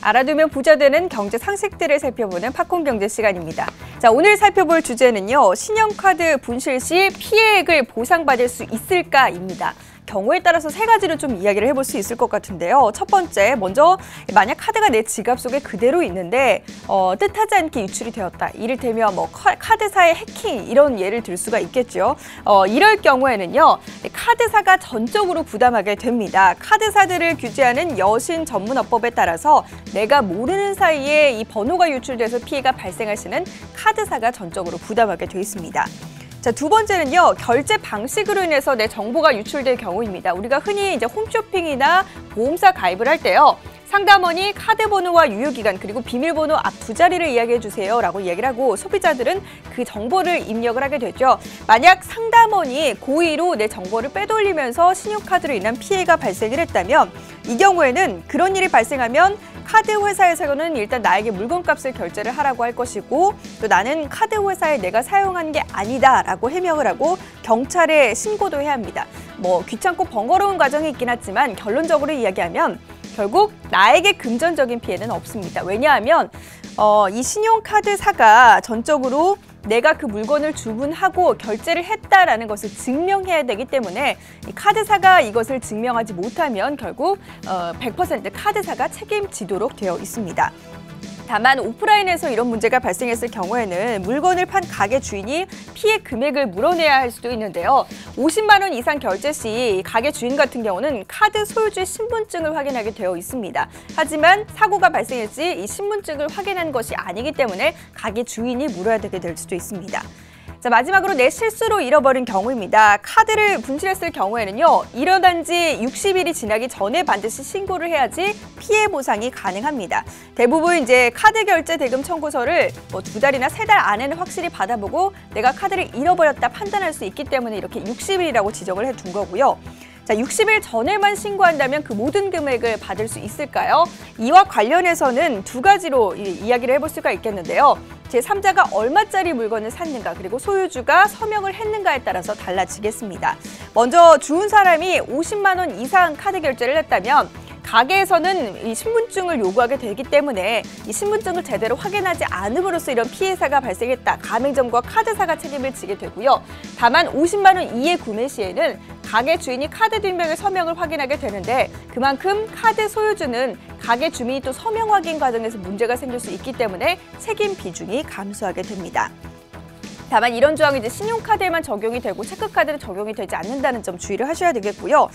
알아두면 부자 되는 경제 상식들을 살펴보는 팝콘 경제 시간입니다. 자, 오늘 살펴볼 주제는요. 신용카드 분실 시 피해액을 보상받을 수 있을까입니다. 경우에 따라서 세 가지로 좀 이야기를 해볼 수 있을 것 같은데요. 첫 번째, 먼저 만약 카드가 내 지갑 속에 그대로 있는데 뜻하지 않게 유출이 되었다. 이를테면 카드사의 해킹 이런 예를 들 수가 있겠죠. 이럴 경우에는요. 카드사가 전적으로 부담하게 됩니다. 카드사들을 규제하는 여신 전문업법에 따라서 내가 모르는 사이에 이 번호가 유출돼서 피해가 발생할 시는 카드사가 전적으로 부담하게 돼 있습니다. 자, 두 번째는요. 결제 방식으로 인해서 내 정보가 유출될 경우입니다. 우리가 흔히 이제 홈쇼핑이나 보험사 가입을 할 때요. 상담원이 카드 번호와 유효기간 그리고 비밀번호 앞 두 자리를 이야기해 주세요 라고 얘기를 하고 소비자들은 그 정보를 입력을 하게 되죠. 만약 상담원이 고의로 내 정보를 빼돌리면서 신용카드로 인한 피해가 발생을 했다면 이 경우에는 그런 일이 발생하면 카드 회사에서는 일단 나에게 물건값을 결제를 하라고 할 것이고 또 나는 카드 회사에 내가 사용한 게 아니다라고 해명을 하고 경찰에 신고도 해야 합니다. 귀찮고 번거로운 과정이 있긴 하지만 결론적으로 이야기하면 결국 나에게 금전적인 피해는 없습니다. 왜냐하면 이 신용카드사가 전적으로 내가 그 물건을 주문하고 결제를 했다라는 것을 증명해야 되기 때문에 이 카드사가 이것을 증명하지 못하면 결국 100% 카드사가 책임지도록 되어 있습니다. 다만 오프라인에서 이런 문제가 발생했을 경우에는 물건을 판 가게 주인이 피해 금액을 물어내야 할 수도 있는데요. 50만 원 이상 결제 시 가게 주인 같은 경우는 카드 소유주의 신분증을 확인하게 되어 있습니다. 하지만 사고가 발생할 시 이 신분증을 확인한 것이 아니기 때문에 가게 주인이 물어야 되게 될 수도 있습니다. 자, 마지막으로 내 실수로 잃어버린 경우입니다. 카드를 분실했을 경우에는요. 일어난 지 60일이 지나기 전에 반드시 신고를 해야지 피해 보상이 가능합니다. 대부분 이제 카드 결제 대금 청구서를 2달이나 3달 안에는 확실히 받아보고 내가 카드를 잃어버렸다 판단할 수 있기 때문에 이렇게 60일이라고 지정을 해둔 거고요. 자, 60일 전에만 신고한다면 그 모든 금액을 받을 수 있을까요? 이와 관련해서는 두 가지로 이야기를 해볼 수가 있겠는데요. 제3자가 얼마짜리 물건을 샀는가 그리고 소유주가 서명을 했는가에 따라서 달라지겠습니다. 먼저 주운 사람이 50만 원 이상 카드 결제를 했다면 가게에서는 이 신분증을 요구하게 되기 때문에 이 신분증을 제대로 확인하지 않음으로써 이런 피해사가 발생했다. 가맹점과 카드사가 책임을 지게 되고요. 다만 50만 원 이해 구매 시에는 가게 주인이 카드 뒷면의 서명을 확인하게 되는데 그만큼 카드 소유주는 가게 주민이 또 서명 확인 과정에서 문제가 생길 수 있기 때문에 책임 비중이 감소하게 됩니다. 다만 이런 조항이 이제 신용카드에만 적용이 되고 체크카드는 적용이 되지 않는다는 점 주의를 하셔야 되겠고요.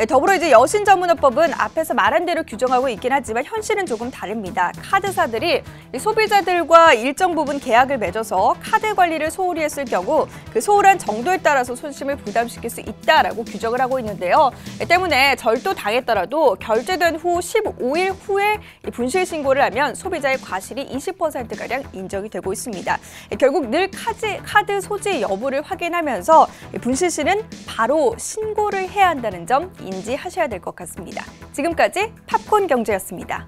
더불어 이제 여신 전문업법은 앞에서 말한 대로 규정하고 있긴 하지만 현실은 조금 다릅니다. 카드사들이 소비자들과 일정 부분 계약을 맺어서 카드 관리를 소홀히 했을 경우 그 소홀한 정도에 따라서 손실을 부담시킬 수 있다라고 규정을 하고 있는데요. 때문에 절도 당했더라도 결제된 후 15일 후에 분실 신고를 하면 소비자의 과실이 20%가량 인정이 되고 있습니다. 결국 늘 카드 소지 여부를 확인하면서 분실 시는 바로 신고를 해야 한다는 점 인지하셔야 될 것 같습니다. 지금까지 팝콘 경제였습니다.